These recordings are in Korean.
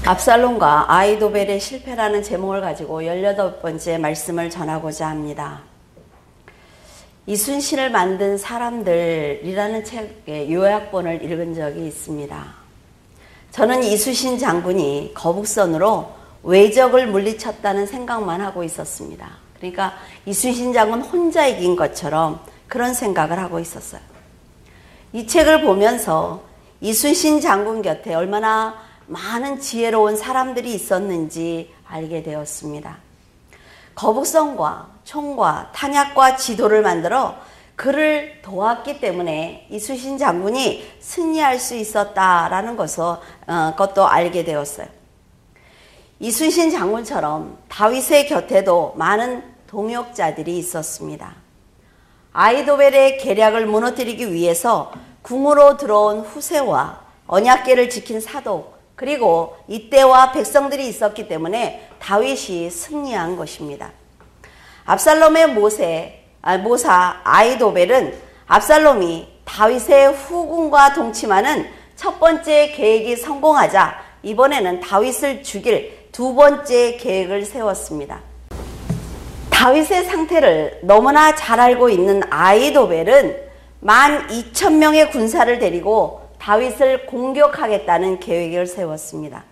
압살롬과 아히도벨의 실패라는 제목을 가지고 18번째 말씀을 전하고자 합니다. 이순신을 만든 사람들이라는 책의 요약본을 읽은 적이 있습니다. 저는 이순신 장군이 거북선으로 외적을 물리쳤다는 생각만 하고 있었습니다. 그러니까 이순신 장군 혼자 이긴 것처럼 그런 생각을 하고 있었어요. 이 책을 보면서 이순신 장군 곁에 얼마나 많은 지혜로운 사람들이 있었는지 알게 되었습니다. 거북선과 총과 탄약과 지도를 만들어 그를 도왔기 때문에 이순신 장군이 승리할 수 있었다라는 것도 알게 되었어요. 이순신 장군처럼 다윗의 곁에도 많은 동역자들이 있었습니다. 아히도벨의 계략을 무너뜨리기 위해서 궁으로 들어온 후세와 언약궤를 지킨 사독, 그리고 이때와 백성들이 있었기 때문에 다윗이 승리한 것입니다. 압살롬의 모사 아히도벨은 압살롬이 다윗의 후궁과 동침하는 첫 번째 계획이 성공하자 이번에는 다윗을 죽일 두 번째 계획을 세웠습니다. 다윗의 상태를 너무나 잘 알고 있는 아히도벨은 12,000명의 군사를 데리고 다윗을 공격하겠다는 계획을 세웠습니다.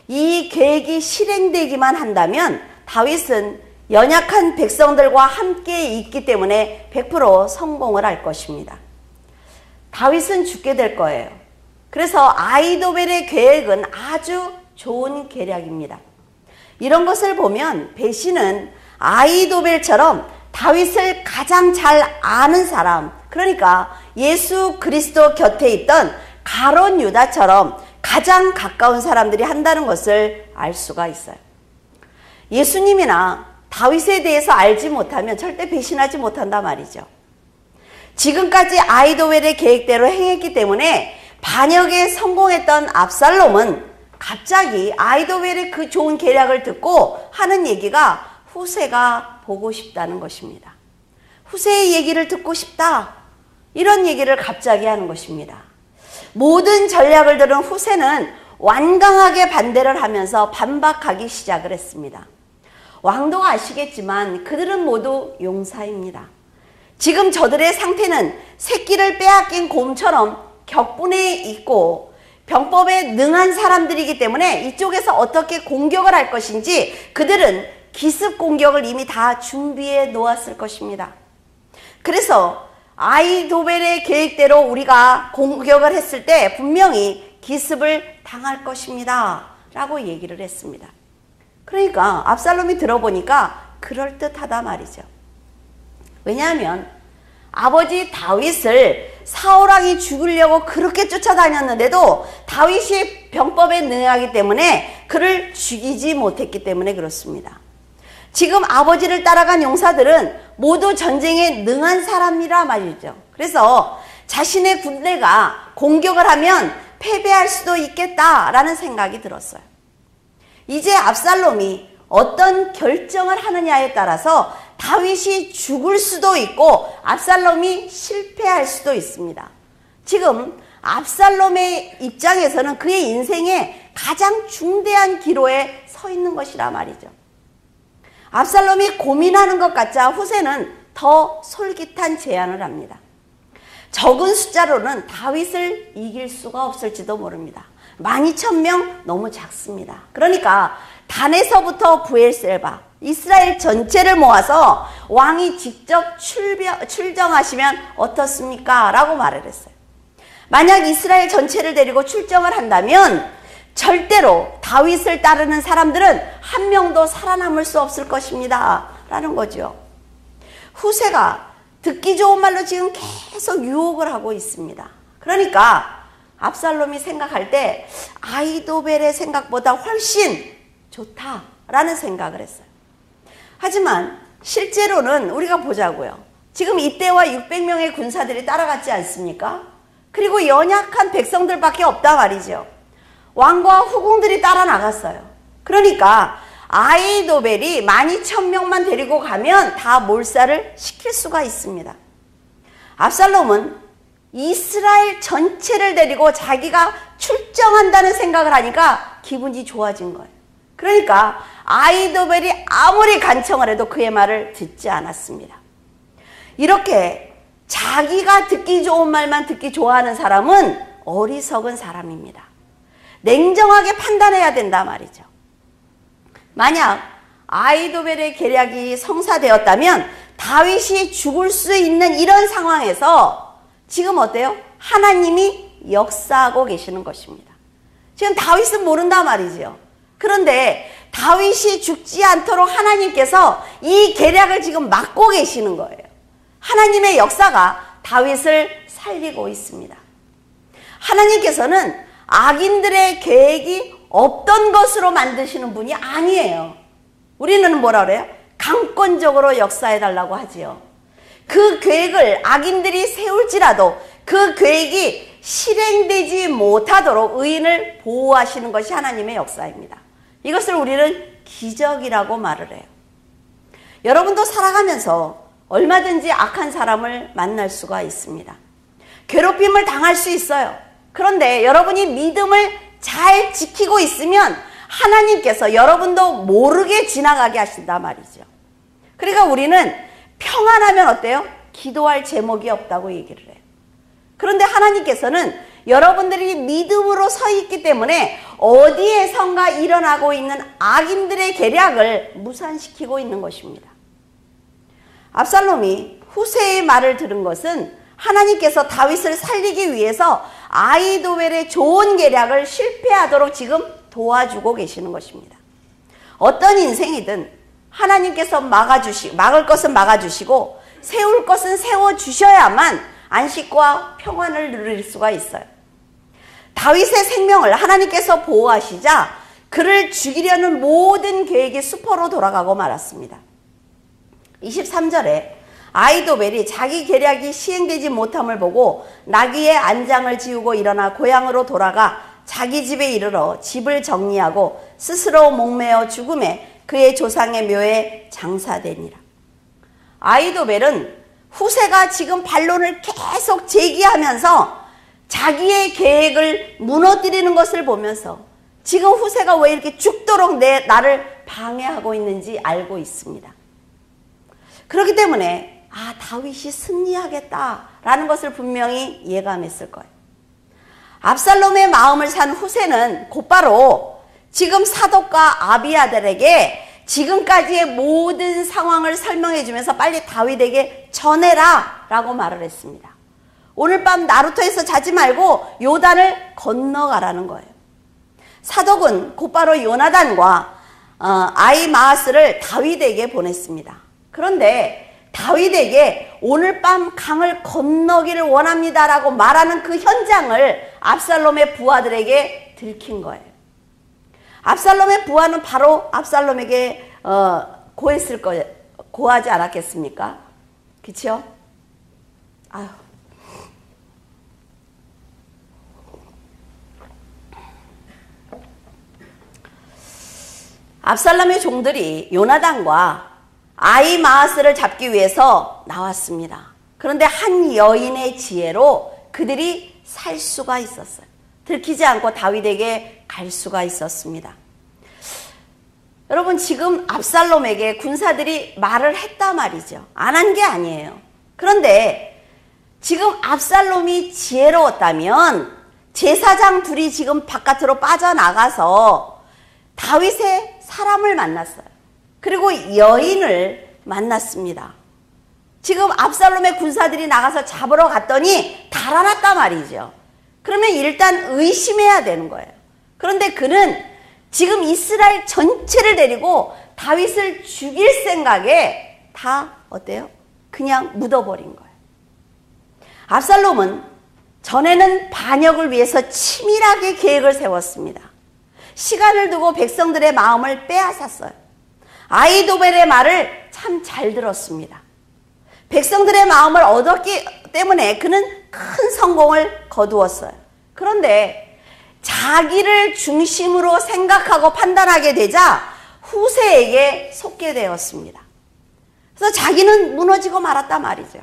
이 계획이 실행되기만 한다면 다윗은 연약한 백성들과 함께 있기 때문에 100% 성공을 할 것입니다. 다윗은 죽게 될 거예요. 그래서 아히도벨의 계획은 아주 좋은 계략입니다. 이런 것을 보면 배신은 아히도벨처럼 다윗을 가장 잘 아는 사람, 그러니까 예수 그리스도 곁에 있던 가룟 유다처럼 가장 가까운 사람들이 한다는 것을 알 수가 있어요. 예수님이나 다윗에 대해서 알지 못하면 절대 배신하지 못한단 말이죠. 지금까지 아히도벨의 계획대로 행했기 때문에 반역에 성공했던 압살롬은 갑자기 아히도벨의 그 좋은 계략을 듣고 하는 얘기가 후세가 보고 싶다는 것입니다. 후세의 얘기를 듣고 싶다. 이런 얘기를 갑자기 하는 것입니다. 모든 전략을 들은 후세는 완강하게 반대를 하면서 반박하기 시작을 했습니다. 왕도 아시겠지만 그들은 모두 용사입니다. 지금 저들의 상태는 새끼를 빼앗긴 곰처럼 격분해 있고 병법에 능한 사람들이기 때문에 이쪽에서 어떻게 공격을 할 것인지 그들은 기습 공격을 이미 다 준비해 놓았을 것입니다. 그래서 아히도벨의 계획대로 우리가 공격을 했을 때 분명히 기습을 당할 것입니다 라고 얘기를 했습니다. 그러니까 압살롬이 들어보니까 그럴듯하다 말이죠. 왜냐하면 아버지 다윗을 사울왕이 죽이려고 그렇게 쫓아다녔는데도 다윗이 병법에 능하기 때문에 그를 죽이지 못했기 때문에 그렇습니다. 지금 아버지를 따라간 용사들은 모두 전쟁에 능한 사람이라 말이죠. 그래서 자신의 군대가 공격을 하면 패배할 수도 있겠다라는 생각이 들었어요. 이제 압살롬이 어떤 결정을 하느냐에 따라서 다윗이 죽을 수도 있고 압살롬이 실패할 수도 있습니다. 지금 압살롬의 입장에서는 그의 인생의 가장 중대한 기로에 서 있는 것이라 말이죠. 압살롬이 고민하는 것 같자 후세는 더 솔깃한 제안을 합니다. 적은 숫자로는 다윗을 이길 수가 없을지도 모릅니다. 12,000명 너무 작습니다. 그러니까 단에서부터 브엘셀바, 이스라엘 전체를 모아서 왕이 직접 출정하시면 어떻습니까? 라고 말을 했어요. 만약 이스라엘 전체를 데리고 출정을 한다면 절대로 다윗을 따르는 사람들은 한 명도 살아남을 수 없을 것입니다 라는 거죠. 후세가 듣기 좋은 말로 지금 계속 유혹을 하고 있습니다. 그러니까 압살롬이 생각할 때 아히도벨의 생각보다 훨씬 좋다라는 생각을 했어요. 하지만 실제로는 우리가 보자고요. 지금 이때와 600명의 군사들이 따라갔지 않습니까? 그리고 연약한 백성들밖에 없다 말이죠. 왕과 후궁들이 따라 나갔어요. 그러니까 아히도벨이 12,000명만 데리고 가면 다 몰살을 시킬 수가 있습니다. 압살롬은 이스라엘 전체를 데리고 자기가 출정한다는 생각을 하니까 기분이 좋아진 거예요. 그러니까 아히도벨이 아무리 간청을 해도 그의 말을 듣지 않았습니다. 이렇게 자기가 듣기 좋은 말만 듣기 좋아하는 사람은 어리석은 사람입니다. 냉정하게 판단해야 된다 말이죠. 만약 아히도벨의 계략이 성사되었다면 다윗이 죽을 수 있는 이런 상황에서 지금 어때요? 하나님이 역사하고 계시는 것입니다. 지금 다윗은 모른단 말이죠. 그런데 다윗이 죽지 않도록 하나님께서 이 계략을 지금 막고 계시는 거예요. 하나님의 역사가 다윗을 살리고 있습니다. 하나님께서는 악인들의 계획이 없던 것으로 만드시는 분이 아니에요. 우리는 뭐라 그래요? 강권적으로 역사해달라고 하지요. 그 계획을 악인들이 세울지라도 그 계획이 실행되지 못하도록 의인을 보호하시는 것이 하나님의 역사입니다. 이것을 우리는 기적이라고 말을 해요. 여러분도 살아가면서 얼마든지 악한 사람을 만날 수가 있습니다. 괴롭힘을 당할 수 있어요. 그런데 여러분이 믿음을 잘 지키고 있으면 하나님께서 여러분도 모르게 지나가게 하신단 말이죠. 그러니까 우리는 평안하면 어때요? 기도할 제목이 없다고 얘기를 해요. 그런데 하나님께서는 여러분들이 믿음으로 서 있기 때문에 어디에선가 일어나고 있는 악인들의 계략을 무산시키고 있는 것입니다. 압살롬이 후세의 말을 들은 것은 하나님께서 다윗을 살리기 위해서 아히도벨의 좋은 계략을 실패하도록 지금 도와주고 계시는 것입니다. 어떤 인생이든 하나님께서 막을 것은 막아주시고 세울 것은 세워주셔야만 안식과 평안을 누릴 수가 있어요. 다윗의 생명을 하나님께서 보호하시자 그를 죽이려는 모든 계획이 수포로 돌아가고 말았습니다. 23절에 아히도벨이 자기 계략이 시행되지 못함을 보고 나귀의 안장을 지우고 일어나 고향으로 돌아가 자기 집에 이르러 집을 정리하고 스스로 목매어 죽음에 그의 조상의 묘에 장사되니라. 아히도벨은 후세가 지금 반론을 계속 제기하면서 자기의 계획을 무너뜨리는 것을 보면서 지금 후세가 왜 이렇게 죽도록 나를 방해하고 있는지 알고 있습니다. 그렇기 때문에 다윗이 승리하겠다라는 것을 분명히 예감했을 거예요. 압살롬의 마음을 산 후세는 곧바로 지금 사독과 아비아들에게 지금까지의 모든 상황을 설명해 주면서 빨리 다윗에게 전해라 라고 말을 했습니다. 오늘 밤 나루터에서 자지 말고 요단을 건너가라는 거예요. 사독은 곧바로 요나단과 아히마아스를 다윗에게 보냈습니다. 그런데 다윗에게 오늘 밤 강을 건너기를 원합니다라고 말하는 그 현장을 압살롬의 부하들에게 들킨 거예요. 압살롬의 부하는 바로 압살롬에게 고했을 거예요. 고하지 않았겠습니까? 그렇죠? 아유. 압살롬의 종들이 요나단과 아히마아스를 잡기 위해서 나왔습니다. 그런데 한 여인의 지혜로 그들이 살 수가 있었어요. 들키지 않고 다윗에게 갈 수가 있었습니다. 여러분, 지금 압살롬에게 군사들이 말을 했단 말이죠. 안 한 게 아니에요. 그런데 지금 압살롬이 지혜로웠다면 제사장 둘이 지금 바깥으로 빠져나가서 다윗의 사람을 만났어요. 그리고 여인을 만났습니다. 지금 압살롬의 군사들이 나가서 잡으러 갔더니 달아났단 말이죠. 그러면 일단 의심해야 되는 거예요. 그런데 그는 지금 이스라엘 전체를 데리고 다윗을 죽일 생각에 다 어때요? 그냥 묻어버린 거예요. 압살롬은 전에는 반역을 위해서 치밀하게 계획을 세웠습니다. 시간을 두고 백성들의 마음을 빼앗았어요. 아히도벨의 말을 참 잘 들었습니다. 백성들의 마음을 얻었기 때문에 그는 큰 성공을 거두었어요. 그런데 자기를 중심으로 생각하고 판단하게 되자 후세에게 속게 되었습니다. 그래서 자기는 무너지고 말았단 말이죠.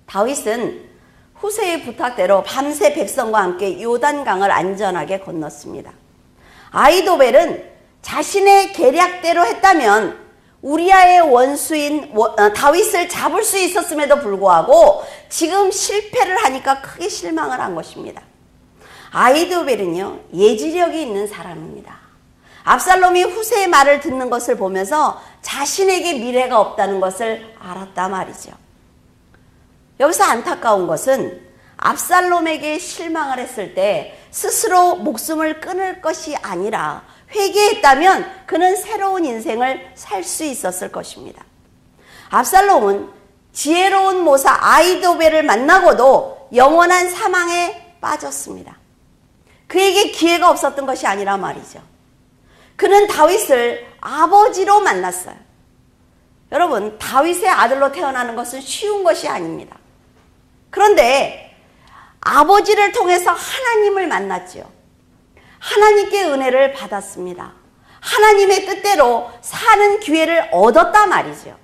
다윗은 후세의 부탁대로 밤새 백성과 함께 요단강을 안전하게 건넜습니다. 아히도벨은 자신의 계략대로 했다면 우리아의 원수인 다윗을 잡을 수 있었음에도 불구하고 지금 실패를 하니까 크게 실망을 한 것입니다. 아히도벨은요, 예지력이 있는 사람입니다. 압살롬이 후세의 말을 듣는 것을 보면서 자신에게 미래가 없다는 것을 알았단 말이죠. 여기서 안타까운 것은 압살롬에게 실망을 했을 때 스스로 목숨을 끊을 것이 아니라 회개했다면 그는 새로운 인생을 살 수 있었을 것입니다. 압살롬은 지혜로운 모사 아히도벨을 만나고도 영원한 사망에 빠졌습니다. 그에게 기회가 없었던 것이 아니라 말이죠. 그는 다윗을 아버지로 만났어요. 여러분, 다윗의 아들로 태어나는 것은 쉬운 것이 아닙니다. 그런데 아버지를 통해서 하나님을 만났죠. 하나님께 은혜를 받았습니다. 하나님의 뜻대로 사는 기회를 얻었다 말이죠.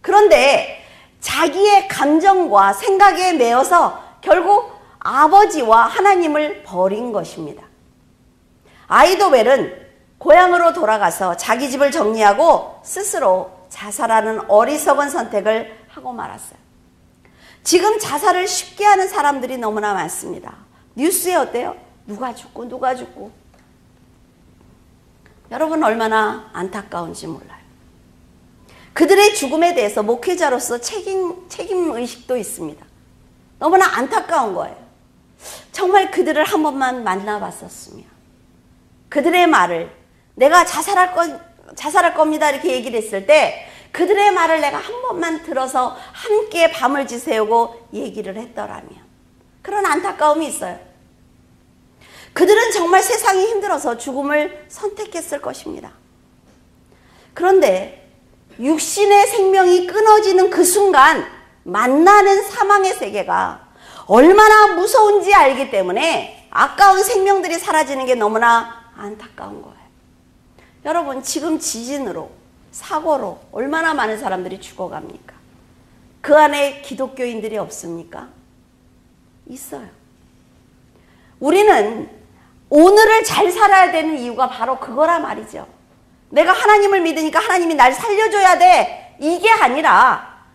그런데 자기의 감정과 생각에 매여서 결국 아버지와 하나님을 버린 것입니다. 아히도벨은 고향으로 돌아가서 자기 집을 정리하고 스스로 자살하는 어리석은 선택을 하고 말았어요. 지금 자살을 쉽게 하는 사람들이 너무나 많습니다. 뉴스에 어때요? 누가 죽고 누가 죽고. 여러분, 얼마나 안타까운지 몰라요. 그들의 죽음에 대해서 목회자로서 책임의식도 있습니다. 너무나 안타까운 거예요. 정말 그들을 한 번만 만나봤었으면, 그들의 말을 내가 자살할 겁니다 이렇게 얘기를 했을 때 그들의 말을 내가 한 번만 들어서 함께 밤을 지새우고 얘기를 했더라면, 그런 안타까움이 있어요. 그들은 정말 세상이 힘들어서 죽음을 선택했을 것입니다. 그런데 육신의 생명이 끊어지는 그 순간 만나는 사망의 세계가 얼마나 무서운지 알기 때문에 아까운 생명들이 사라지는 게 너무나 안타까운 거예요. 여러분, 지금 지진으로, 사고로 얼마나 많은 사람들이 죽어갑니까? 그 안에 기독교인들이 없습니까? 있어요. 우리는 오늘을 잘 살아야 되는 이유가 바로 그거라 말이죠. 내가 하나님을 믿으니까 하나님이 날 살려줘야 돼, 이게 아니라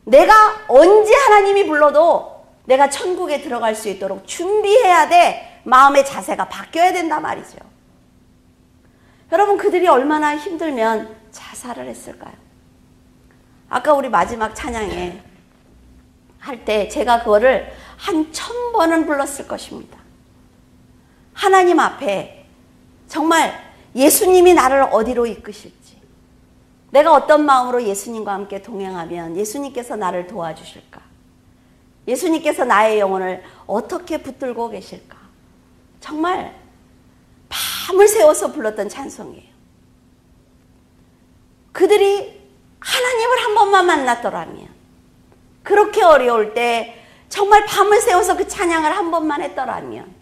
내가 언제 하나님이 불러도 내가 천국에 들어갈 수 있도록 준비해야 돼, 마음의 자세가 바뀌어야 된단 말이죠. 여러분, 그들이 얼마나 힘들면 자살을 했을까요? 아까 우리 마지막 찬양에 할 때 제가 그거를 한 1000번은 불렀을 것입니다. 하나님 앞에 정말 예수님이 나를 어디로 이끄실지, 내가 어떤 마음으로 예수님과 함께 동행하면 예수님께서 나를 도와주실까, 예수님께서 나의 영혼을 어떻게 붙들고 계실까, 정말 밤을 새워서 불렀던 찬송이에요. 그들이 하나님을 한 번만 만났더라면, 그렇게 어려울 때 정말 밤을 새워서 그 찬양을 한 번만 했더라면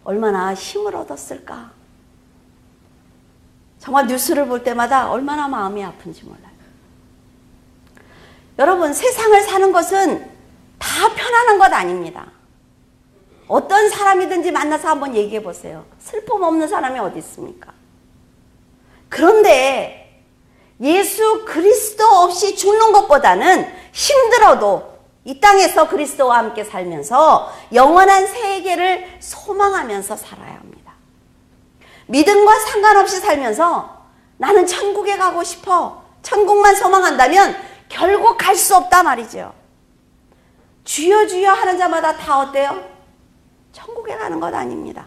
얼마나 힘을 얻었을까. 정말 뉴스를 볼 때마다 얼마나 마음이 아픈지 몰라요. 여러분, 세상을 사는 것은 다 편안한 것 아닙니다. 어떤 사람이든지 만나서 한번 얘기해 보세요. 슬픔 없는 사람이 어디 있습니까? 그런데 예수 그리스도 없이 죽는 것보다는 힘들어도 이 땅에서 그리스도와 함께 살면서 영원한 세계를 소망하면서 살아야 합니다. 믿음과 상관없이 살면서 나는 천국에 가고 싶어, 천국만 소망한다면 결국 갈 수 없다 말이죠. 주여 주여 하는 자마다 다 어때요? 천국에 가는 것 아닙니다.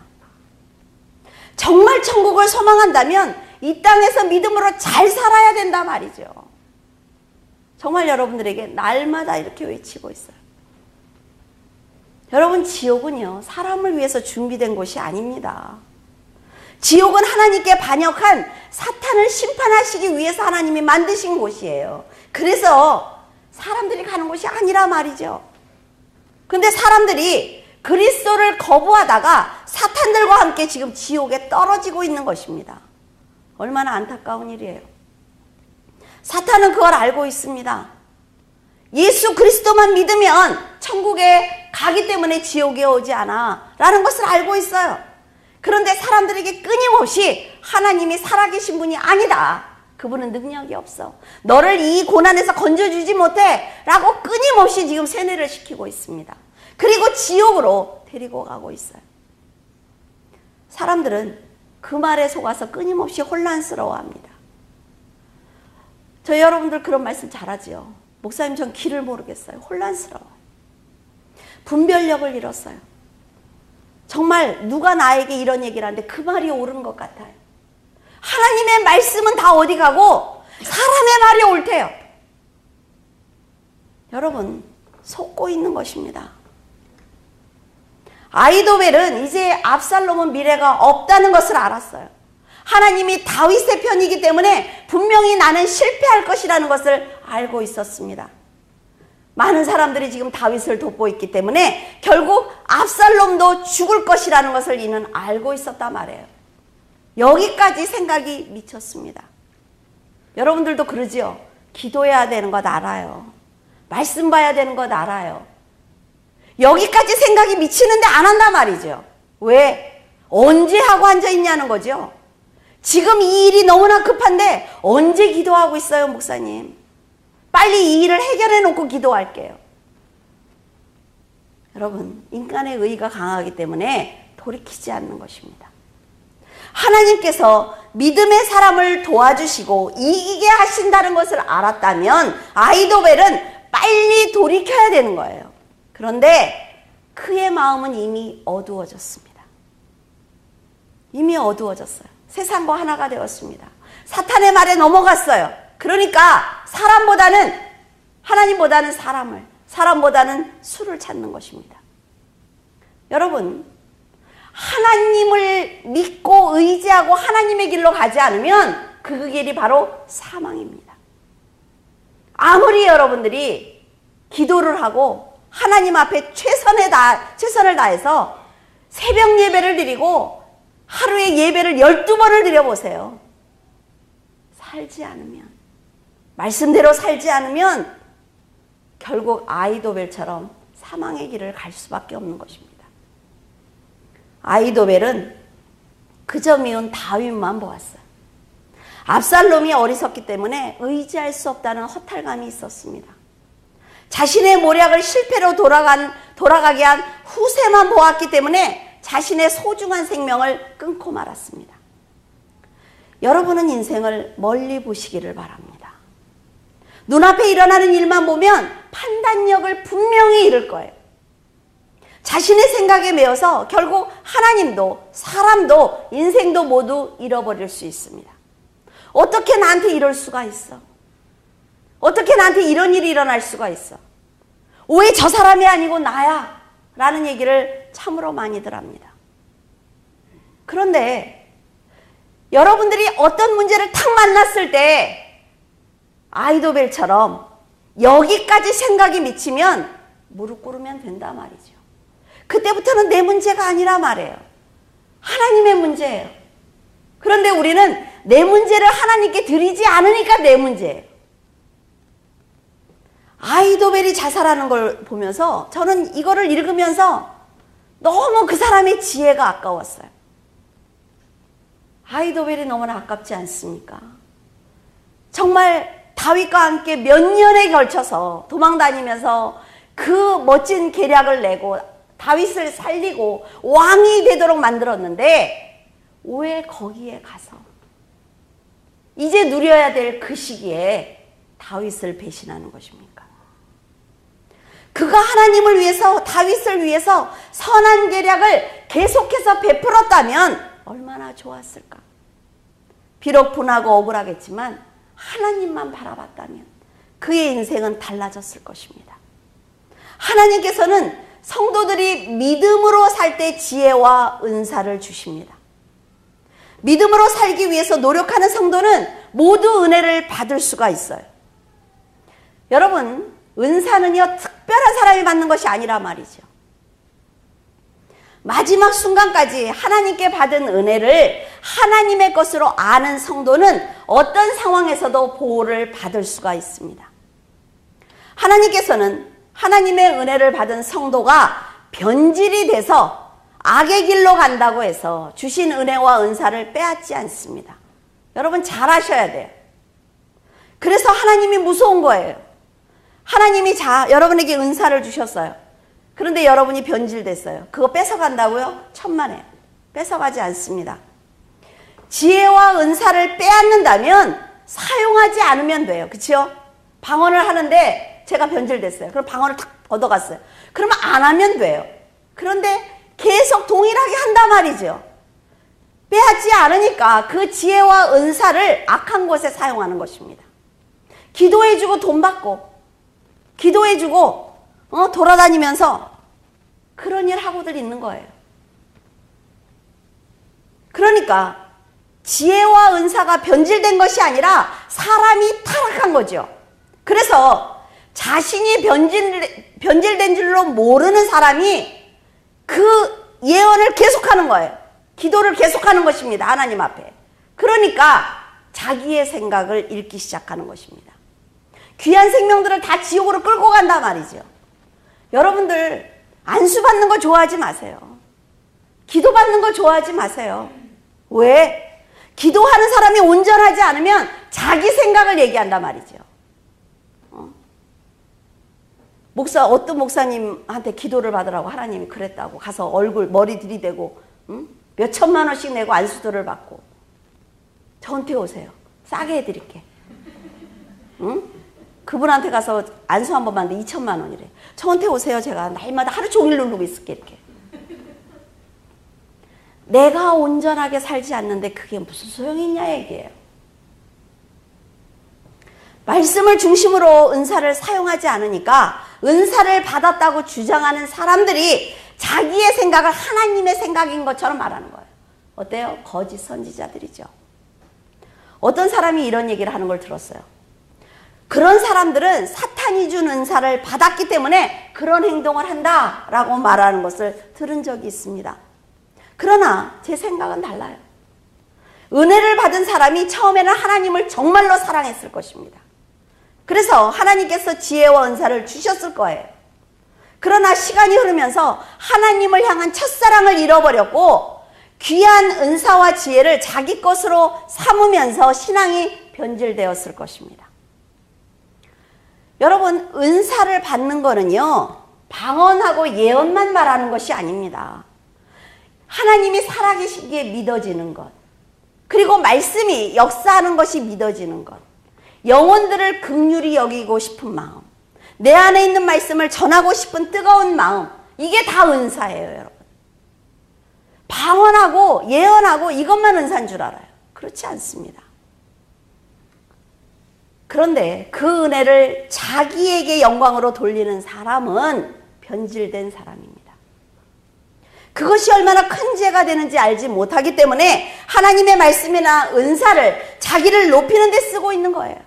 정말 천국을 소망한다면 이 땅에서 믿음으로 잘 살아야 된다 말이죠. 정말 여러분들에게 날마다 이렇게 외치고 있어요. 여러분, 지옥은요, 사람을 위해서 준비된 곳이 아닙니다. 지옥은 하나님께 반역한 사탄을 심판하시기 위해서 하나님이 만드신 곳이에요. 그래서 사람들이 가는 곳이 아니라 말이죠. 근데 사람들이 그리스도를 거부하다가 사탄들과 함께 지금 지옥에 떨어지고 있는 것입니다. 얼마나 안타까운 일이에요. 사탄은 그걸 알고 있습니다. 예수 그리스도만 믿으면 천국에 가기 때문에 지옥에 오지 않아 라는 것을 알고 있어요. 그런데 사람들에게 끊임없이 하나님이 살아계신 분이 아니다. 그분은 능력이 없어. 너를 이 고난에서 건져주지 못해. 라고 끊임없이 지금 세뇌를 시키고 있습니다. 그리고 지옥으로 데리고 가고 있어요. 사람들은 그 말에 속아서 끊임없이 혼란스러워합니다. 저희 여러분들 그런 말씀 잘하지요. 목사님 전 길을 모르겠어요. 혼란스러워요. 분별력을 잃었어요. 정말 누가 나에게 이런 얘기를 하는데 그 말이 옳은 것 같아요. 하나님의 말씀은 다 어디 가고 사람의 말이 옳대요. 여러분 속고 있는 것입니다. 아히도벨은 이제 압살롬은 미래가 없다는 것을 알았어요. 하나님이 다윗의 편이기 때문에 분명히 나는 실패할 것이라는 것을 알고 있었습니다. 많은 사람들이 지금 다윗을 돕고 있기 때문에 결국 압살롬도 죽을 것이라는 것을 이는 알고 있었단 말이에요. 여기까지 생각이 미쳤습니다. 여러분들도 그러지요? 기도해야 되는 것 알아요. 말씀 봐야 되는 것 알아요. 여기까지 생각이 미치는데 안 한단 말이죠. 왜? 언제 하고 앉아있냐는 거죠. 지금 이 일이 너무나 급한데 언제 기도하고 있어요, 목사님? 빨리 이 일을 해결해 놓고 기도할게요. 여러분, 인간의 의의가 강하기 때문에 돌이키지 않는 것입니다. 하나님께서 믿음의 사람을 도와주시고 이기게 하신다는 것을 알았다면 아히도벨은 빨리 돌이켜야 되는 거예요. 그런데 그의 마음은 이미 어두워졌습니다. 이미 어두워졌어요. 세상과 하나가 되었습니다. 사탄의 말에 넘어갔어요. 그러니까 사람보다는 하나님보다는 사람보다는 수를 찾는 것입니다. 여러분, 하나님을 믿고 의지하고 하나님의 길로 가지 않으면 그 길이 바로 사망입니다. 아무리 여러분들이 기도를 하고 하나님 앞에 최선을 다해서 새벽 예배를 드리고 하루에 예배를 12번을 드려보세요. 살지 않으면, 말씀대로 살지 않으면 결국 아히도벨처럼 사망의 길을 갈 수밖에 없는 것입니다. 아히도벨은 그저 미운 다윗만 보았어요. 압살롬이 어리석기 때문에 의지할 수 없다는 허탈감이 있었습니다. 자신의 모략을 실패로 돌아가게 한 후세만 보았기 때문에 자신의 소중한 생명을 끊고 말았습니다. 여러분은 인생을 멀리 보시기를 바랍니다. 눈앞에 일어나는 일만 보면 판단력을 분명히 잃을 거예요. 자신의 생각에 매여서 결국 하나님도 사람도 인생도 모두 잃어버릴 수 있습니다. 어떻게 나한테 이럴 수가 있어? 어떻게 나한테 이런 일이 일어날 수가 있어? 왜 저 사람이 아니고 나야? 라는 얘기를 참으로 많이들 합니다. 그런데 여러분들이 어떤 문제를 탁 만났을 때 아히도벨처럼 여기까지 생각이 미치면 무릎 꿇으면 된단 말이죠. 그때부터는 내 문제가 아니라 말이에요. 하나님의 문제예요. 그런데 우리는 내 문제를 하나님께 드리지 않으니까 내 문제예요. 아히도벨이 자살하는 걸 보면서 저는 이거를 읽으면서 너무 그 사람의 지혜가 아까웠어요. 아히도벨이 너무나 아깝지 않습니까? 정말 다윗과 함께 몇 년에 걸쳐서 도망다니면서 그 멋진 계략을 내고 다윗을 살리고 왕이 되도록 만들었는데 왜 거기에 가서 이제 누려야 될 그 시기에 다윗을 배신하는 것입니까? 그가 하나님을 위해서 다윗을 위해서 선한 계략을 계속해서 베풀었다면 얼마나 좋았을까? 비록 분하고 억울하겠지만 하나님만 바라봤다면 그의 인생은 달라졌을 것입니다. 하나님께서는 성도들이 믿음으로 살 때 지혜와 은사를 주십니다. 믿음으로 살기 위해서 노력하는 성도는 모두 은혜를 받을 수가 있어요. 여러분, 은사는요 특별한 사람이 받는 것이 아니라 말이죠. 마지막 순간까지 하나님께 받은 은혜를 하나님의 것으로 아는 성도는 어떤 상황에서도 보호를 받을 수가 있습니다. 하나님께서는 하나님의 은혜를 받은 성도가 변질이 돼서 악의 길로 간다고 해서 주신 은혜와 은사를 빼앗지 않습니다. 여러분 잘 아셔야 돼요. 그래서 하나님이 무서운 거예요. 하나님이 여러분에게 은사를 주셨어요. 그런데 여러분이 변질됐어요. 그거 뺏어간다고요? 천만에요. 뺏어가지 않습니다. 지혜와 은사를 빼앗는다면 사용하지 않으면 돼요. 그렇죠? 방언을 하는데 제가 변질됐어요. 그럼 방언을 탁 얻어갔어요. 그러면 안 하면 돼요. 그런데 계속 동일하게 한단 말이죠. 빼앗지 않으니까 그 지혜와 은사를 악한 곳에 사용하는 것입니다. 기도해주고 돈 받고 기도해주고 돌아다니면서 그런 일 하고들 있는 거예요. 그러니까 지혜와 은사가 변질된 것이 아니라 사람이 타락한 거죠. 그래서 자신이 변질된 줄로 모르는 사람이 그 예언을 계속하는 거예요. 기도를 계속하는 것입니다. 하나님 앞에. 그러니까 자기의 생각을 잃기 시작하는 것입니다. 귀한 생명들을 다 지옥으로 끌고 간단 말이죠. 여러분들 안수 받는 거 좋아하지 마세요. 기도 받는 거 좋아하지 마세요. 왜? 기도하는 사람이 온전하지 않으면 자기 생각을 얘기한단 말이죠. 어떤 목사님한테 기도를 받으라고 하나님이 그랬다고 가서 머리 들이대고 몇 천만 원씩 내고 안수도를 받고 저한테 오세요. 싸게 해드릴게. 그분한테 가서 안수 한 번 받는데 2천만 원이래. 저한테 오세요. 제가 날마다 하루 종일 누르고 있을게. 이렇게. 내가 온전하게 살지 않는데 그게 무슨 소용이 있냐 얘기예요. 말씀을 중심으로 은사를 사용하지 않으니까 은사를 받았다고 주장하는 사람들이 자기의 생각을 하나님의 생각인 것처럼 말하는 거예요. 어때요? 거짓 선지자들이죠. 어떤 사람이 이런 얘기를 하는 걸 들었어요. 그런 사람들은 사탄이 준 은사를 받았기 때문에 그런 행동을 한다라고 말하는 것을 들은 적이 있습니다. 그러나 제 생각은 달라요. 은혜를 받은 사람이 처음에는 하나님을 정말로 사랑했을 것입니다. 그래서 하나님께서 지혜와 은사를 주셨을 거예요. 그러나 시간이 흐르면서 하나님을 향한 첫사랑을 잃어버렸고 귀한 은사와 지혜를 자기 것으로 삼으면서 신앙이 변질되었을 것입니다. 여러분, 은사를 받는 거는요, 방언하고 예언만 말하는 것이 아닙니다. 하나님이 살아계시기에 믿어지는 것, 그리고 말씀이 역사하는 것이 믿어지는 것, 영혼들을 긍휼히 여기고 싶은 마음, 내 안에 있는 말씀을 전하고 싶은 뜨거운 마음, 이게 다 은사예요, 여러분. 방언하고 예언하고 이것만 은사인 줄 알아요. 그렇지 않습니다. 그런데 그 은혜를 자기에게 영광으로 돌리는 사람은 변질된 사람입니다. 그것이 얼마나 큰 죄가 되는지 알지 못하기 때문에 하나님의 말씀이나 은사를 자기를 높이는 데 쓰고 있는 거예요.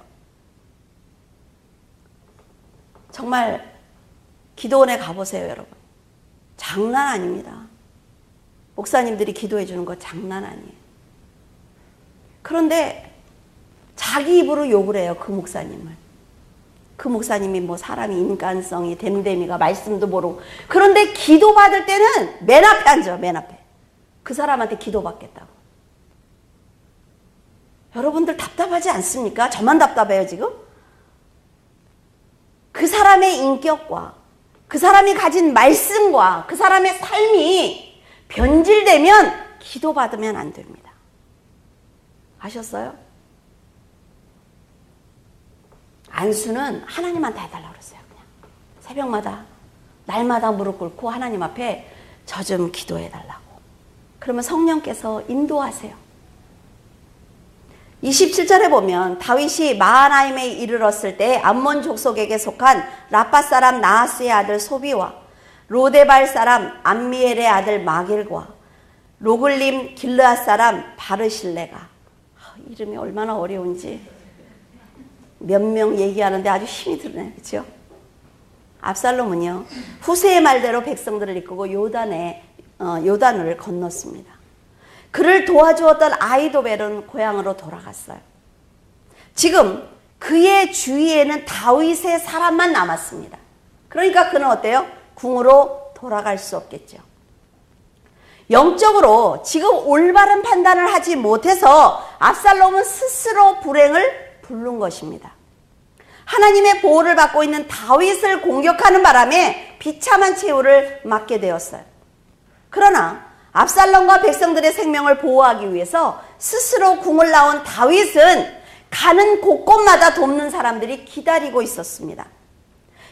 정말 기도원에 가보세요, 여러분. 장난 아닙니다. 목사님들이 기도해 주는 거 장난 아니에요. 그런데 자기 입으로 욕을 해요, 그 목사님을. 그 목사님이 뭐 사람이 인간성이 댐댐이가 말씀도 모르고. 그런데 기도 받을 때는 맨 앞에 앉아요, 맨 앞에. 그 사람한테 기도 받겠다고. 여러분들 답답하지 않습니까? 저만 답답해요, 지금? 그 사람의 인격과 그 사람이 가진 말씀과 그 사람의 삶이 변질되면 기도 받으면 안 됩니다. 아셨어요? 안수는 하나님한테 해달라고 그랬어요. 그냥 새벽마다 날마다 무릎 꿇고 하나님 앞에 저 좀 기도해달라고. 그러면 성령께서 인도하세요. 27절에 보면 다윗이 마하나임에 이르렀을 때 암몬 족속에게 속한 라파 사람 나하스의 아들 소비와 로데발 사람 암미엘의 아들 마길과 로글림 길르앗 사람 바르실레가, 이름이 얼마나 어려운지 몇 명 얘기하는데 아주 힘이 드네, 그렇죠? 압살롬은요, 후세의 말대로 백성들을 이끌고 요단을 건넜습니다. 그를 도와주었던 아히도벨은 고향으로 돌아갔어요. 지금 그의 주위에는 다윗의 사람만 남았습니다. 그러니까 그는 어때요? 궁으로 돌아갈 수 없겠죠. 영적으로 지금 올바른 판단을 하지 못해서 압살롬은 스스로 불행을 부른 것입니다. 하나님의 보호를 받고 있는 다윗을 공격하는 바람에 비참한 최후를 맞게 되었어요. 그러나 압살롬과 백성들의 생명을 보호하기 위해서 스스로 궁을 낳은 다윗은 가는 곳곳마다 돕는 사람들이 기다리고 있었습니다.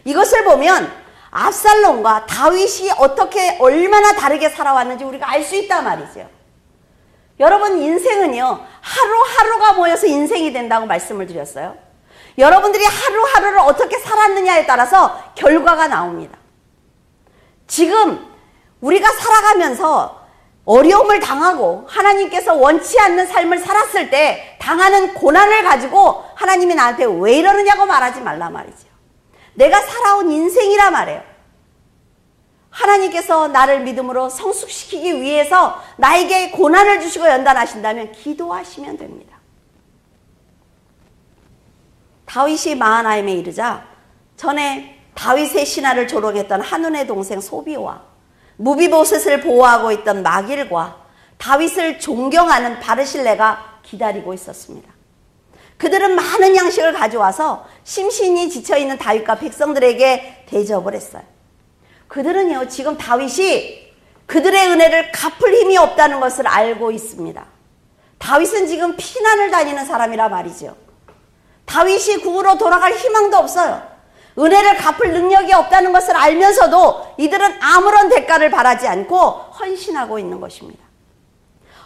이것을 보면 압살롬과 다윗이 어떻게 얼마나 다르게 살아왔는지 우리가 알 수 있단 말이죠. 여러분, 인생은요, 하루하루가 모여서 인생이 된다고 말씀을 드렸어요. 여러분들이 하루하루를 어떻게 살았느냐에 따라서 결과가 나옵니다. 지금 우리가 살아가면서 어려움을 당하고 하나님께서 원치 않는 삶을 살았을 때 당하는 고난을 가지고 하나님이 나한테 왜 이러느냐고 말하지 말란 말이죠. 내가 살아온 인생이라 말해요. 하나님께서 나를 믿음으로 성숙시키기 위해서 나에게 고난을 주시고 연단하신다면 기도하시면 됩니다. 다윗이 마하나임에 이르자 전에 다윗의 신하를 조롱했던 한눈의 동생 소비와 무비보셋을 보호하고 있던 마길과 다윗을 존경하는 바르실레가 기다리고 있었습니다. 그들은 많은 양식을 가져와서 심신이 지쳐있는 다윗과 백성들에게 대접을 했어요. 그들은요, 지금 다윗이 그들의 은혜를 갚을 힘이 없다는 것을 알고 있습니다. 다윗은 지금 피난을 다니는 사람이라 말이죠. 다윗이 국으로 돌아갈 희망도 없어요. 은혜를 갚을 능력이 없다는 것을 알면서도 이들은 아무런 대가를 바라지 않고 헌신하고 있는 것입니다.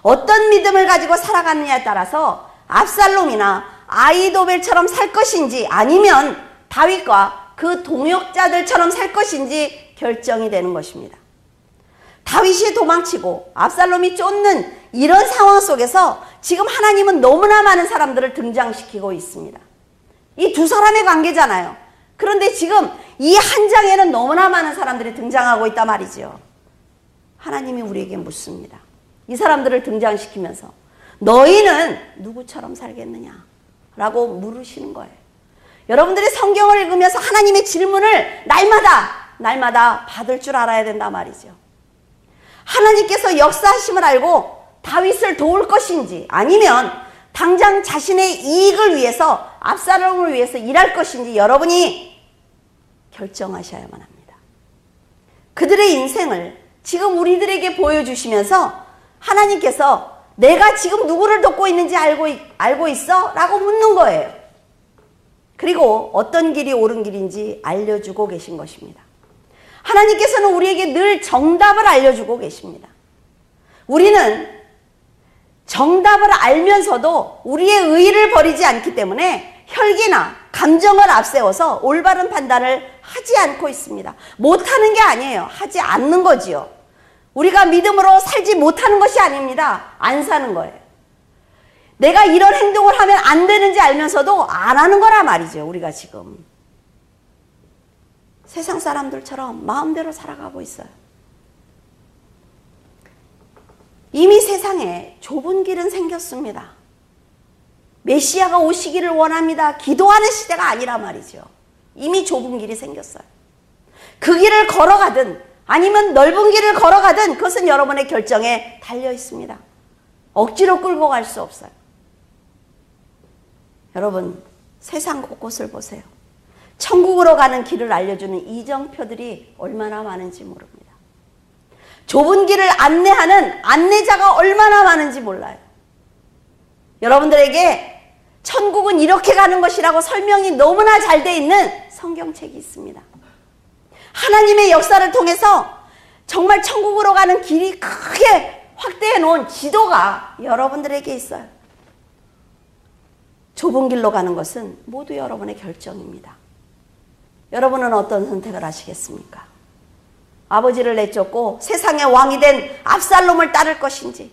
어떤 믿음을 가지고 살아가느냐에 따라서 압살롬이나 아히도벨처럼 살 것인지 아니면 다윗과 그 동역자들처럼 살 것인지 결정이 되는 것입니다. 다윗이 도망치고 압살롬이 쫓는 이런 상황 속에서 지금 하나님은 너무나 많은 사람들을 등장시키고 있습니다. 이 두 사람의 관계잖아요. 그런데 지금 이 한 장에는 너무나 많은 사람들이 등장하고 있단 말이죠. 하나님이 우리에게 묻습니다. 이 사람들을 등장시키면서 너희는 누구처럼 살겠느냐? 라고 물으시는 거예요. 여러분들이 성경을 읽으면서 하나님의 질문을 날마다 받을 줄 알아야 된단 말이죠. 하나님께서 역사하심을 알고 다윗을 도울 것인지 아니면 당장 자신의 이익을 위해서 압살롬을 위해서 일할 것인지 여러분이 결정하셔야만 합니다. 그들의 인생을 지금 우리들에게 보여주시면서 하나님께서 내가 지금 누구를 돕고 있는지 알고 있어? 라고 묻는 거예요. 그리고 어떤 길이 옳은 길인지 알려주고 계신 것입니다. 하나님께서는 우리에게 늘 정답을 알려주고 계십니다. 우리는 정답을 알면서도 우리의 의의를 버리지 않기 때문에 혈기나 감정을 앞세워서 올바른 판단을 하지 않고 있습니다. 못하는 게 아니에요. 하지 않는 거지요. 우리가 믿음으로 살지 못하는 것이 아닙니다. 안 사는 거예요. 내가 이런 행동을 하면 안 되는지 알면서도 안 하는 거란 말이죠. 우리가 지금 세상 사람들처럼 마음대로 살아가고 있어요. 이미 세상에 좁은 길은 생겼습니다. 메시아가 오시기를 원합니다. 기도하는 시대가 아니라 말이죠. 이미 좁은 길이 생겼어요. 그 길을 걸어가든 아니면 넓은 길을 걸어가든 그것은 여러분의 결정에 달려 있습니다. 억지로 끌고 갈 수 없어요. 여러분, 세상 곳곳을 보세요. 천국으로 가는 길을 알려주는 이정표들이 얼마나 많은지 모릅니다. 좁은 길을 안내하는 안내자가 얼마나 많은지 몰라요. 여러분들에게 천국은 이렇게 가는 것이라고 설명이 너무나 잘 돼 있는 성경책이 있습니다. 하나님의 역사를 통해서 정말 천국으로 가는 길이 크게 확대해 놓은 지도가 여러분들에게 있어요. 좁은 길로 가는 것은 모두 여러분의 결정입니다. 여러분은 어떤 선택을 하시겠습니까? 아버지를 내쫓고 세상의 왕이 된 압살롬을 따를 것인지,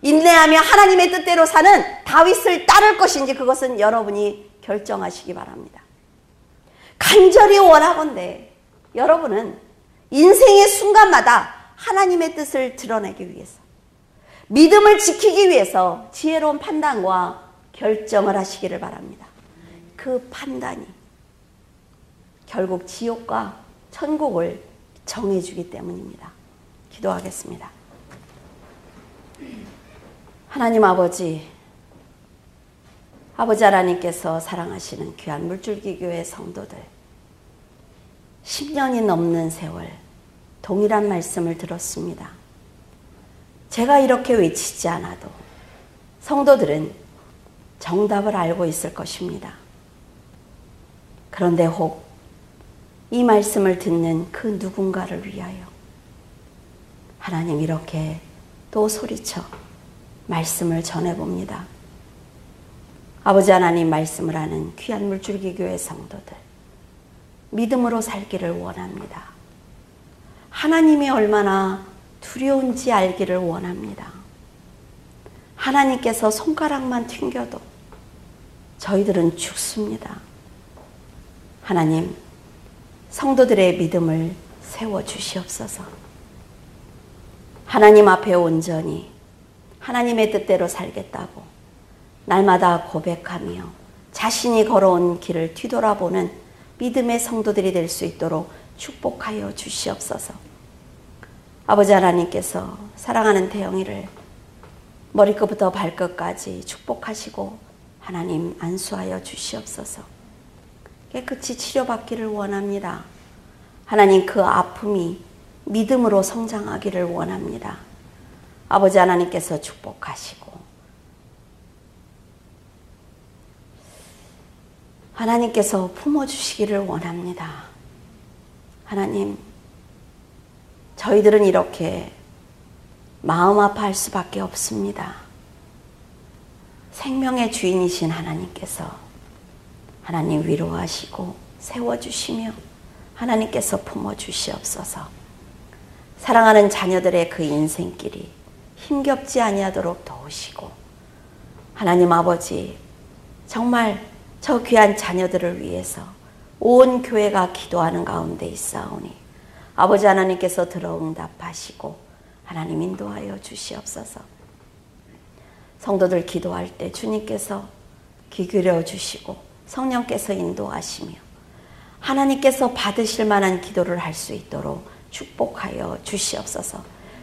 인내하며 하나님의 뜻대로 사는 다윗을 따를 것인지, 그것은 여러분이 결정하시기 바랍니다. 간절히 원하건대 여러분은 인생의 순간마다 하나님의 뜻을 드러내기 위해서, 믿음을 지키기 위해서 지혜로운 판단과 결정을 하시기를 바랍니다. 그 판단이 결국 지옥과 천국을 정해주기 때문입니다. 기도하겠습니다. 하나님 아버지 하나님께서 사랑하시는 귀한 물줄기 교회 성도들 10년이 넘는 세월 동일한 말씀을 들었습니다. 제가 이렇게 외치지 않아도 성도들은 정답을 알고 있을 것입니다. 그런데 혹 이 말씀을 듣는 그 누군가를 위하여 하나님 이렇게 또 소리쳐 말씀을 전해봅니다. 아버지 하나님 말씀을 하는 귀한 물줄기 교회 성도들 믿음으로 살기를 원합니다. 하나님이 얼마나 두려운지 알기를 원합니다. 하나님께서 손가락만 튕겨도 저희들은 죽습니다. 하나님, 성도들의 믿음을 세워주시옵소서. 하나님 앞에 온전히 하나님의 뜻대로 살겠다고 날마다 고백하며 자신이 걸어온 길을 뒤돌아보는 믿음의 성도들이 될 수 있도록 축복하여 주시옵소서. 아버지 하나님께서 사랑하는 태영이를 머리끝부터 발끝까지 축복하시고 하나님 안수하여 주시옵소서. 깨끗이 치료받기를 원합니다. 하나님 그 아픔이 믿음으로 성장하기를 원합니다. 아버지 하나님께서 축복하시고 하나님께서 품어주시기를 원합니다. 하나님, 저희들은 이렇게 마음 아파할 수밖에 없습니다. 생명의 주인이신 하나님께서 하나님 위로하시고 세워주시며 하나님께서 품어주시옵소서. 사랑하는 자녀들의 그 인생길이 힘겹지 아니하도록 도우시고 하나님 아버지 정말 저 귀한 자녀들을 위해서 온 교회가 기도하는 가운데 있사오니 아버지 하나님께서 들어 응답하시고 하나님 인도하여 주시옵소서. 성도들 기도할 때 주님께서 귀 기울여 주시고 성령께서 인도하시며 하나님께서 받으실 만한 기도를 할 수 있도록 축복하여 주시옵소서.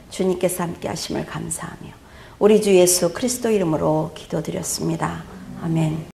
주님께서 함께 하심을 감사하며 우리 주 예수 그리스도 이름으로 기도드렸습니다. 아멘.